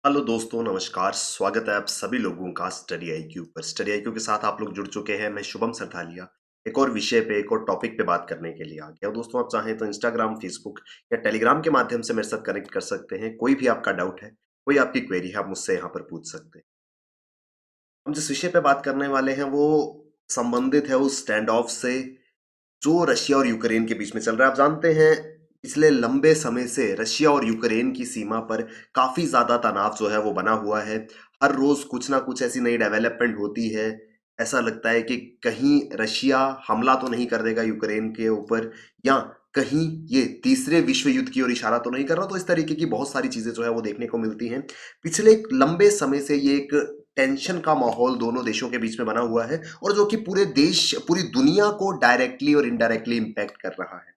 Hello दोस्तों, नमस्कार। स्वागत है आप सभी लोगों का स्टडी आईक्यू पर। स्टडी आईक्यू के साथ आप लोग जुड़ चुके हैं। मैं शुभम सरथालिया एक और विषय पे, एक और टॉपिक पे बात करने के लिए आ गया। दोस्तों, आप चाहें तो इंस्टाग्राम, फेसबुक या टेलीग्राम के माध्यम से मेरे साथ कनेक्ट कर सकते हैं। कोई भी आपका डाउट है, कोई आपकी क्वेरी है, आप मुझसे यहाँ पर पूछ सकते हैं। हम जिस विषय पे बात करने वाले हैं वो संबंधित है उस स्टैंड ऑफ से जो रशिया और यूक्रेन के बीच में चल रहा है। आप जानते हैं, पिछले लंबे समय से रशिया और यूक्रेन की सीमा पर काफी ज्यादा तनाव जो है वो बना हुआ है। हर रोज कुछ ना कुछ ऐसी नई डेवलपमेंट होती है। ऐसा लगता है कि कहीं रशिया हमला तो नहीं कर देगा यूक्रेन के ऊपर, या कहीं ये तीसरे विश्व युद्ध की ओर इशारा तो नहीं कर रहा। तो इस तरीके की बहुत सारी चीजें जो है वो देखने को मिलती हैं। पिछले एक लंबे समय से ये एक टेंशन का माहौल दोनों देशों के बीच में बना हुआ है, और जो कि पूरे देश, पूरी दुनिया को डायरेक्टली और इनडायरेक्टली इम्पैक्ट कर रहा है।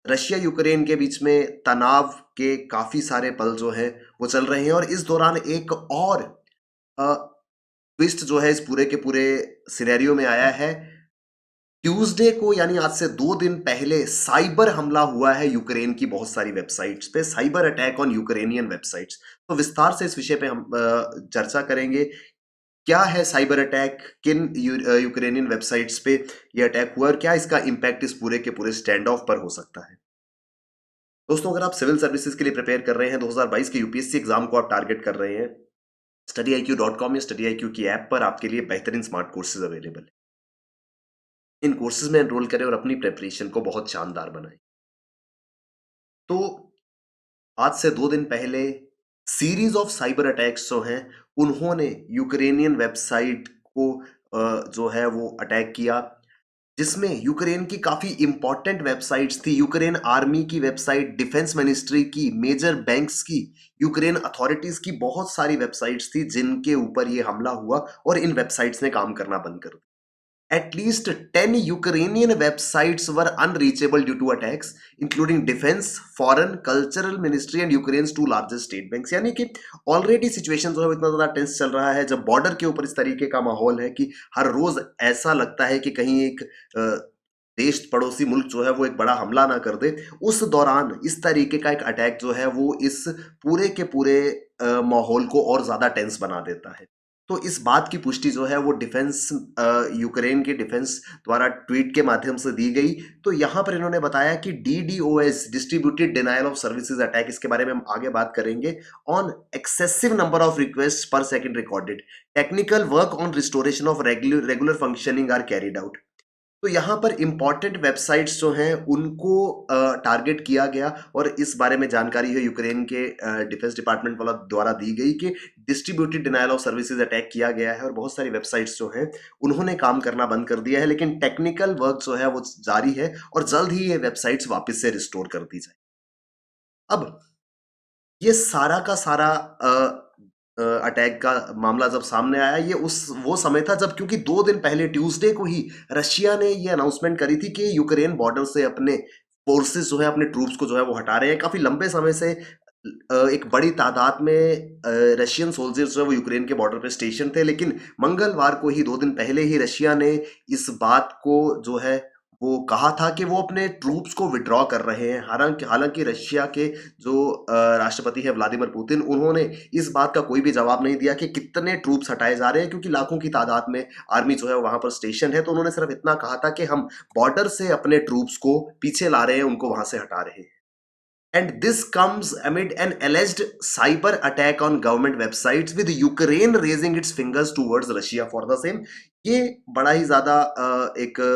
रशिया यूक्रेन के बीच में तनाव के काफी सारे पल जो है वो चल रहे हैं, और इस दौरान एक और ट्विस्ट जो है इस पूरे के पूरे सिनेरियो में आया है। ट्यूसडे को, यानी आज से 2 दिन पहले, साइबर हमला हुआ है यूक्रेन की बहुत सारी वेबसाइट्स पे। Cyber attack on Ukrainian websites. तो विस्तार से इस विषय पे हम चर्चा करेंगे। क्या है साइबर अटैक, किन यूक्रेनियन वेबसाइट्स पे ये अटैक हुआ, और क्या इसका इम्पैक्ट इस पूरे के पूरे स्टैंड ऑफ पर हो सकता है। दोस्तों, अगर आप सिविल सर्विसेज के लिए प्रिपेयर कर रहे हैं, 2022 के यूपीएससी एग्जाम को आप टारगेट कर रहे हैं, StudyIQ.com या StudyIQ की ऐप पर आपके लिए बेहतरीन स्मार्ट कोर्सेज अवेलेबल है। इन कोर्सेज में एनरोल करें और अपनी प्रिपरेशन को बहुत शानदार बनाएं। तो आज से 2 दिन पहले सीरीज ऑफ साइबर अटैक्स जो हैं, उन्होंने यूक्रेनियन वेबसाइट को जो है वो अटैक किया, जिसमें यूक्रेन की काफी इंपॉर्टेंट वेबसाइट्स थी। यूक्रेन आर्मी की वेबसाइट, डिफेंस मिनिस्ट्री की, मेजर बैंक्स की, यूक्रेन अथॉरिटीज की बहुत सारी वेबसाइट्स थी जिनके ऊपर ये हमला हुआ, और इन वेबसाइट्स ने काम करना बंद कर दिया। At least 10 Ukrainian websites were unreachable due to attacks, including defense, foreign, cultural ministry and Ukraine's two largest state banks। यानी कि ऑलरेडी सिचुएशन जो है इतना ज़्यादा टेंस चल रहा है, जब बॉर्डर के ऊपर इस तरीके का माहौल है कि हर रोज ऐसा लगता है कि कहीं एक देश, पड़ोसी मुल्क जो है वो एक बड़ा हमला ना कर दे। उस दौरान इस तरीके का एक अटैक जो है वो इस पूरे के पूरे माहौल को और ज़्यादा टेंस बना देता है। तो इस बात की पुष्टि जो है वो डिफेंस, यूक्रेन के डिफेंस द्वारा ट्वीट के माध्यम से दी गई। तो यहाँ पर इन्होंने बताया कि DDoS, distributed denial of services attack, इसके बारे में हम आगे बात करेंगे। On excessive number of request per second recorded, technical work on restoration of regular functioning are carried out. तो यहाँ पर इंपॉर्टेंट वेबसाइट्स जो हैं उनको टारगेट किया गया, और इस बारे में जानकारी है यूक्रेन के डिफेंस डिपार्टमेंट वाला द्वारा दी गई कि distributed denial of services attack किया गया है, और बहुत सारी वेबसाइट्स जो हैं उन्होंने काम करना बंद कर दिया है। लेकिन टेक्निकल वर्क जो है वो जारी है, और जल्द ही ये वेबसाइट्स वापस से रिस्टोर कर दी जाए। अब ये सारा का सारा अटैक का मामला जब सामने आया, ये उस वो समय था जब, क्योंकि 2 दिन पहले ट्यूसडे को ही रशिया ने ये अनाउंसमेंट करी थी कि यूक्रेन बॉर्डर से अपने फोर्सेस जो है, अपने ट्रूप्स को जो है वो हटा रहे हैं। काफी लंबे समय से एक बड़ी तादाद में रशियन सोल्जर्स जो है वो यूक्रेन के बॉर्डर पे स्टेशन थे, लेकिन मंगलवार को ही, 2 दिन पहले ही, रशिया ने इस बात को जो है वो कहा था कि वो अपने ट्रूप्स को विड्रॉ कर रहे हैं। हालांकि हालांकि रशिया के जो राष्ट्रपति है व्लादिमीर पुतिन, उन्होंने इस बात का कोई भी जवाब नहीं दिया कि कितने ट्रूप्स हटाए जा रहे हैं, क्योंकि लाखों की तादाद में आर्मी जो है वहां पर स्टेशन है। तो उन्होंने सिर्फ इतना कहा था कि हम बॉर्डर से अपने ट्रूप्स को पीछे ला रहे हैं, उनको वहां से हटा रहे हैं। And this comes amid an alleged cyber attack on government websites, with Ukraine raising its fingers towards Russia for the same। ये बड़ा ही ज्यादा एक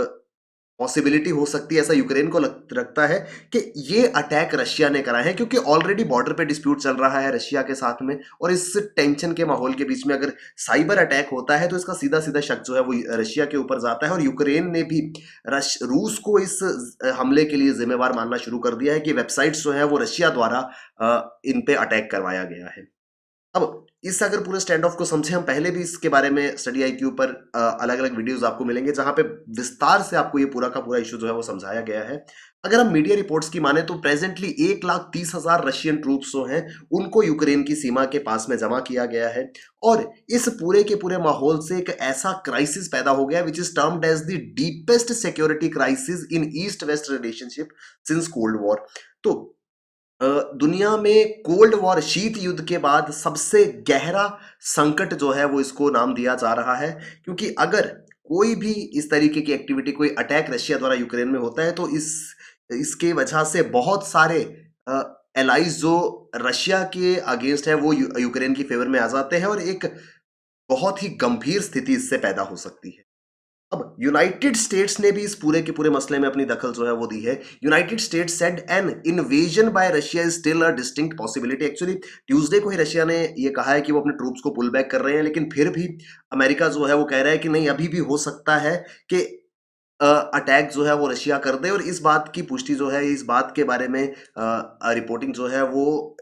पॉसिबिलिटी हो सकती है, ऐसा यूक्रेन को लगता है कि ये अटैक रशिया ने करा है, क्योंकि ऑलरेडी बॉर्डर पे डिस्प्यूट चल रहा है रशिया के साथ में, और इस टेंशन के माहौल के बीच में अगर साइबर अटैक होता है तो इसका सीधा सीधा शक जो है वो रशिया के ऊपर जाता है। और यूक्रेन ने भी रूस को इस हमले के लिए जिम्मेवार मानना शुरू कर दिया है कि वेबसाइट्स जो है वो रशिया द्वारा इन पे अटैक करवाया गया है। अब इस अगर पूरे स्टैंड ऑफ को समझे, हम पहले भी इसके बारे में स्टडी आईक्यू पर अलग अलग वीडियोस आपको मिलेंगे जहां पे विस्तार से आपको ये पूरा का पूरा इशू जो है वो समझाया गया है। अगर हम मीडिया रिपोर्ट्स की माने तो प्रेजेंटली 1,30,000 रशियन ट्रूप्स जो हैं उनको यूक्रेन की सीमा के पास में जमा किया गया है, और इस पूरे के पूरे माहौल से एक ऐसा क्राइसिस पैदा हो गया which is termed as the deepest security crisis in east west relationship since cold war. तो अ, दुनिया में कोल्ड वॉर शीत युद्ध के बाद सबसे गहरा संकट जो है वो इसको नाम दिया जा रहा है, क्योंकि अगर कोई भी इस तरीके की एक्टिविटी, कोई अटैक रशिया द्वारा यूक्रेन में होता है तो इस इसके वजह से बहुत सारे एलाइज जो रशिया के अगेंस्ट है वो यूक्रेन की फेवर में आ जाते हैं और एक बहुत ही गंभीर स्थिति इससे पैदा हो सकती है। अब यूनाइटेड स्टेट्स ने भी इस पूरे के पूरे मसले में अपनी दखल जो है वो दी है। United states said N invasion bye Russia is still a distinct possibility. Actually Tuesday को ही रशिया ने ये कहा है कि वो अपने ट्रूप्स को पुल बैक कर रहे हैं, लेकिन फिर भी अमेरिका जो है वो कह रहा है कि नहीं, अभी भी हो सकता है कि अटैक जो है वो रशिया कर दे। और इस बात की पुष्टि जो है, इस बात के बारे में रिपोर्टिंग जो है वो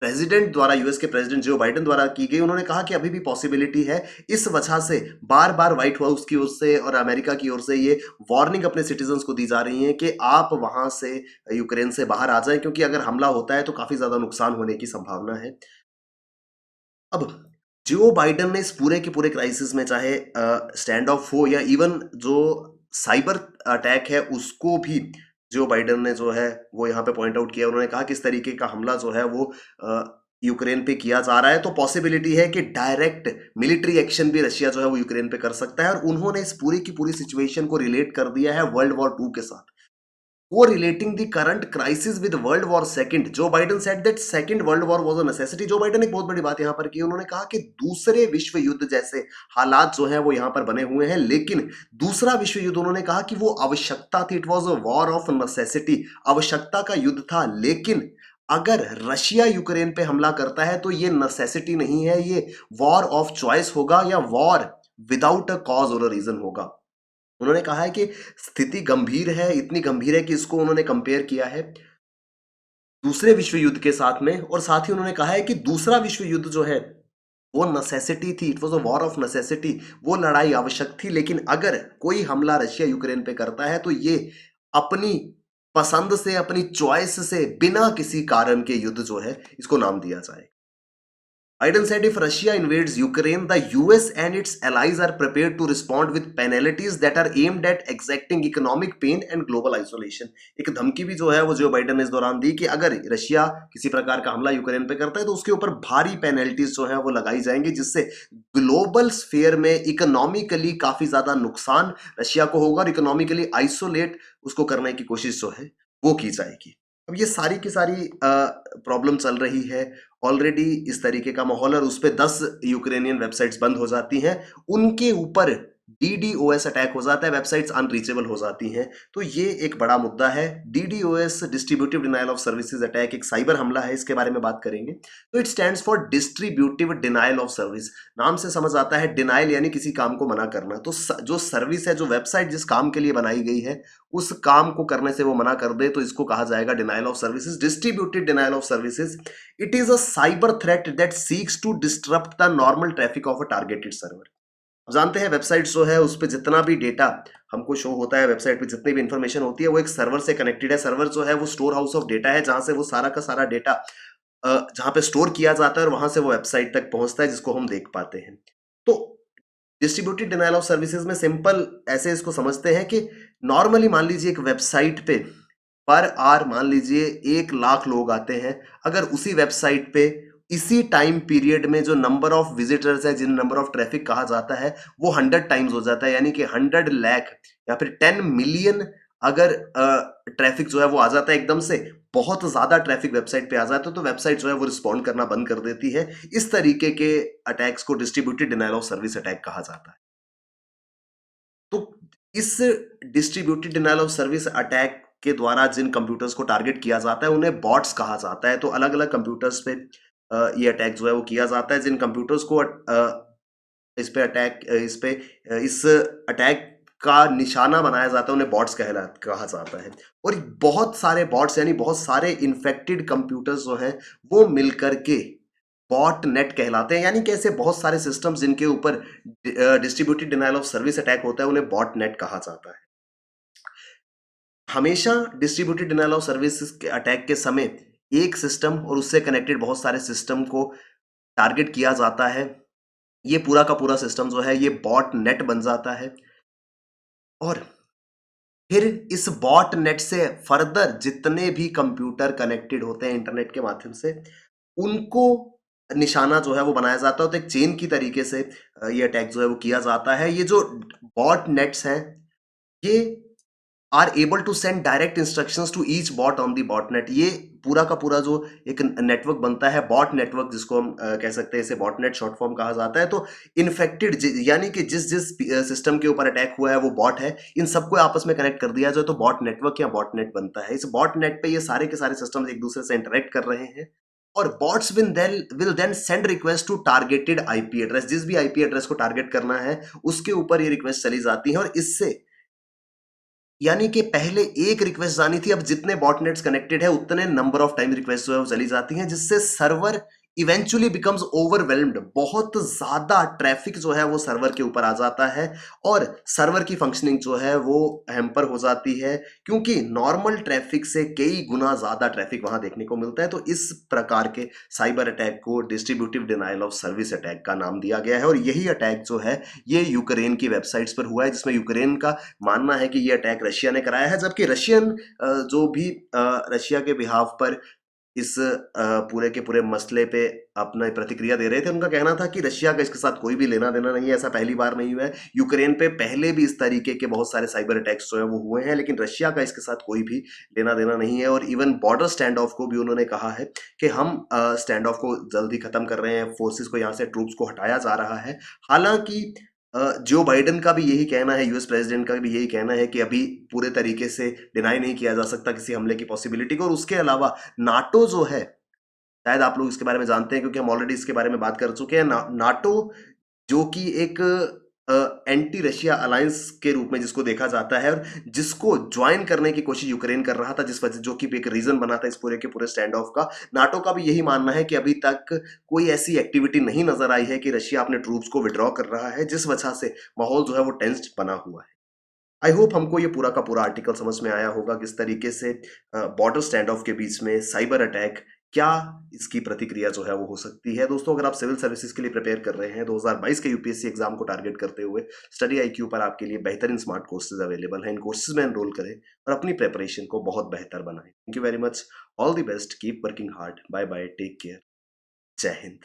प्रेसिडेंट द्वारा, यूएस के प्रेसिडेंट जो बाइडेन द्वारा की गई। उन्होंने कहा कि अभी भी पॉसिबिलिटी है। इस वजह से बार बार व्हाइट हाउस की ओर से और अमेरिका की ओर से ये वार्निंग अपने सिटीजन्स को दी जा रही है कि आप वहां से, यूक्रेन से बाहर आ जाएं, क्योंकि अगर हमला होता है तो काफी ज्यादा नुकसान होने की संभावना है। अब जो बाइडेन ने इस पूरे के पूरे क्राइसिस में, चाहे स्टैंड ऑफ हो या इवन जो साइबर अटैक है, उसको भी जो बाइडेन ने जो है वो यहाँ पे पॉइंट आउट किया। उन्होंने कहा कि इस तरीके का हमला जो है वो यूक्रेन पे किया जा रहा है तो पॉसिबिलिटी है कि डायरेक्ट मिलिट्री एक्शन भी रशिया जो है वो यूक्रेन पे कर सकता है। और उन्होंने इस पूरी की पूरी सिचुएशन को रिलेट कर दिया है वर्ल्ड वॉर टू के साथ। वो relating the current crisis with world war second. Joe Biden said that second world war was a necessity. Joe Biden ने एक बहुत बड़ी बात यहां पर की। उन्होंने कहा कि दूसरे विश्व युद्ध जैसे हालात जो है वो यहां पर बने हुए हैं, लेकिन दूसरा विश्व युद्ध, उन्होंने कहा कि वो आवश्यकता थी। It was a war of necessity, आवश्यकता का युद्ध था। लेकिन अगर रशिया यूक्रेन पे हमला करता है तो ये नेसेसिटी नहीं है, ये वॉर ऑफ चॉइस होगा या वॉर विदाउट अ कॉज और अ रीजन होगा। उन्होंने कहा है कि स्थिति गंभीर है, इतनी गंभीर है कि इसको उन्होंने कंपेयर किया है दूसरे विश्व युद्ध के साथ में। और साथ ही उन्होंने कहा है कि दूसरा विश्व युद्ध जो है वो नेसेसिटी थी, it was a war of necessity. वो लड़ाई आवश्यक थी, लेकिन अगर कोई हमला रशिया यूक्रेन पे करता है तो ये अपनी पसंद से, अपनी चॉइस से, बिना किसी कारण के युद्ध जो है इसको नाम दिया जाए। Biden said if Russia invades Ukraine, the US and its allies are prepared to respond with penalties that are aimed at exacting economic pain and global isolation। एक धमकी भी जो है वो जो बाइडन ने इस दौरान दी कि अगर रशिया किसी प्रकार का हमला यूक्रेन पे करता है तो उसके ऊपर भारी पेनल्टीज जो है वो लगाई जाएंगी, जिससे ग्लोबल स्फेयर में इकोनॉमिकली काफी ज्यादा नुकसान रशिया को होगा और इकोनॉमिकली आइसोलेट उसको करने की कोशिश जो है वो की जाएगी। अब ये सारी की सारी प्रॉब्लम चल रही है ऑलरेडी इस तरीके का माहौल, और उस पे 10 यूक्रेनियन वेबसाइट्स बंद हो जाती हैं, उनके ऊपर डीडीओएस अटैक हो जाता है, वेबसाइट्स अनरीचेबल हो जाती हैं। तो ये एक बड़ा मुद्दा है। DDoS, distributive denial of services attack, एक साइबर हमला है, इसके बारे में बात करेंगे। तो it stands for distributive denial of service. नाम से समझ आता है, डिनायल यानी किसी काम को मना करना। तो जो सर्विस है, जो वेबसाइट जिस काम के लिए बनाई गई है, उस काम को करने से वो मना कर दे तो इसको कहा जाएगा denial of services, distributed denial of services. It is a cyber threat that seeks to disrupt the normal traffic of a targeted server. अब जानते हैं वेबसाइट जो है उस पे जितना भी डेटा हमको शो होता है, वेबसाइट पे जितनी भी इंफॉर्मेशन होती है वो एक सर्वर से कनेक्टेड है। सर्वर जो है वो स्टोर हाउस ऑफ डेटा है, जहां से वो सारा का सारा डेटा जहां पे स्टोर किया जाता है और वहां से वो वेबसाइट तक पहुंचता है जिसको हम देख पाते हैं। तो डिस्ट्रीब्यूटेड डिनायल ऑफ सर्विसेज में सिंपल ऐसे इसको समझते हैं कि नॉर्मली मान लीजिए एक वेबसाइट पे पर आवर मान लीजिए 1 लाख लोग आते हैं। अगर उसी वेबसाइट पे इसी टाइम पीरियड में जो नंबर ऑफ विजिटर्स है, जिन नंबर ऑफ ट्रैफिक कहा जाता है, वो 100 टाइम्स हो जाता है, यानी कि 100 लाख या फिर 10 मिलियन अगर ट्रैफिक जो है वो आ जाता है एकदम से, बहुत ज्यादा ट्रैफिक वेबसाइट पे आ जाता है, तो वेबसाइट जो है वो रिस्पॉन्ड करना बंद कर देती है। इस तरीके के अटैक्स को distributed denial of service attack कहा जाता है। तो इस distributed denial of service attack के द्वारा जिन कंप्यूटर्स को टारगेट किया जाता है उन्हें बॉट्स कहा जाता है। तो अलग अलग कंप्यूटर्स पे ये अटैक जो है वो किया जाता है। जिन कंप्यूटर्स को इस पे अटैक इस पे इस अटैक का निशाना बनाया जाता है उन्हें बॉट्स कहा जाता है। और बहुत सारे बॉट्स यानी बहुत सारे इन्फेक्टेड कंप्यूटर्स जो हैं वो मिलकर के बॉट नेट कहलाते हैं। यानी कि ऐसे बहुत सारे सिस्टम्स जिनके ऊपर distributed denial of service attack होता है उन्हें बॉट नेट कहा जाता है। हमेशा डिस्ट्रीब्यूटेड डिनायल ऑफ सर्विस के अटैक के समय एक सिस्टम और उससे कनेक्टेड बहुत सारे सिस्टम को टारगेट किया जाता है। ये पूरा का पूरा सिस्टम जो है ये बॉट नेट बन जाता है। और फिर इस बॉट नेट से फर्दर जितने भी कंप्यूटर कनेक्टेड होते हैं इंटरनेट के माध्यम से, उनको निशाना जो है वो बनाया जाता है, तो एक चेन की तरीके से ये अटैक जो है वो किया जाता है। ये जो बॉट नेट्स हैं, ये are able to send direct instructions to each bot on the botnet. ये पूरा का पूरा जो एक नेटवर्क बनता है, बॉट नेटवर्क, जिसको हम कह सकते हैं, इसे बॉट नेट शॉर्ट फॉर्म कहा जाता है। तो इन्फेक्टेड, यानी कि जिस जिस सिस्टम के ऊपर अटैक हुआ है वो बॉट है, इन सबको आपस में कनेक्ट कर दिया जाए तो बॉट नेटवर्क या बॉट नेट बनता है। इस बॉट नेट पे ये सारे के सारे सिस्टम एक दूसरे से इंटरेक्ट कर रहे हैं, और bots will then send request to targeted IP address. जिस भी आईपी एड्रेस को टारगेट करना है उसके ऊपर ये रिक्वेस्ट चली जाती है, और इससे, यानी कि पहले एक रिक्वेस्ट जानी थी, अब जितने बॉटनेट्स कनेक्टेड है उतने नंबर ऑफ टाइम रिक्वेस्ट जो है वो चली जाती हैं, जिससे सर्वर इवेंचुअली बिकम्स ओवरवेल्म्ड। बहुत ज्यादा ट्रैफिक जो है वो सर्वर के ऊपर आ जाता है, और सर्वर की फंक्शनिंग जो है वो हैम्पर हो जाती है, क्योंकि नॉर्मल ट्रैफिक से कई गुना ज्यादा ट्रैफिक वहां देखने को मिलता है। तो इस प्रकार के साइबर अटैक को distributive denial of service attack का नाम दिया गया है। और यही अटैक जो है ये यूक्रेन की वेबसाइट्स पर हुआ है, जिसमें यूक्रेन का मानना है कि ये अटैक रशिया ने कराया है, जबकि रशियन जो भी रशिया के बिहाफ पर इस पूरे के पूरे मसले पे अपना प्रतिक्रिया दे रहे थे, उनका कहना था कि रशिया का इसके साथ कोई भी लेना देना नहीं है, ऐसा पहली बार नहीं हुआ है। यूक्रेन पे पहले भी इस तरीके के बहुत सारे साइबर अटैक्स जो है वो हुए हैं, लेकिन रशिया का इसके साथ कोई भी लेना देना नहीं है। और इवन बॉर्डर स्टैंड ऑफ को भी उन्होंने कहा है कि हम स्टैंड ऑफ को जल्दी खत्म कर रहे हैं, फोर्सेस को यहाँ से, ट्रूप्स को हटाया जा रहा है। हालांकि जो बाइडेन का भी यही कहना है, यूएस प्रेसिडेंट का भी यही कहना है कि अभी पूरे तरीके से डिनाई नहीं किया जा सकता किसी हमले की पॉसिबिलिटी को। और उसके अलावा नाटो जो है, शायद आप लोग इसके बारे में जानते हैं क्योंकि हम ऑलरेडी इसके बारे में बात कर चुके हैं। नाटो जो कि एक एंटी रशिया अलायंस के रूप में जिसको देखा जाता है, और जिसको ज्वाइन करने की कोशिश यूक्रेन कर रहा था, जिस वजह जो कि एक रीजन बना था इस पूरे के पूरे स्टैंड ऑफ का। नाटो का भी यही मानना है कि अभी तक कोई ऐसी एक्टिविटी नहीं नजर आई है कि रशिया अपने ट्रूप्स को विड्रॉ कर रहा है, जिस वजह से माहौल जो है वो टेंस्ड बना हुआ है। आई होप हमको ये पूरा का पूरा आर्टिकल समझ में आया होगा, किस तरीके से बॉर्डर स्टैंड ऑफ के बीच में साइबर अटैक, क्या इसकी प्रतिक्रिया जो है वो हो सकती है। दोस्तों, अगर आप सिविल सर्विसेज के लिए प्रिपेयर कर रहे हैं 2022 के यूपीएससी एग्जाम को टारगेट करते हुए, स्टडी आईक्यू पर आपके लिए बेहतरीन स्मार्ट कोर्सेज अवेलेबल हैं। इन कोर्सेज में एनरोल करें और अपनी प्रिपरेशन को बहुत बेहतर बनाएं। Thank you very much. All the best, keep working hard. Bye bye, take care. जय हिंद।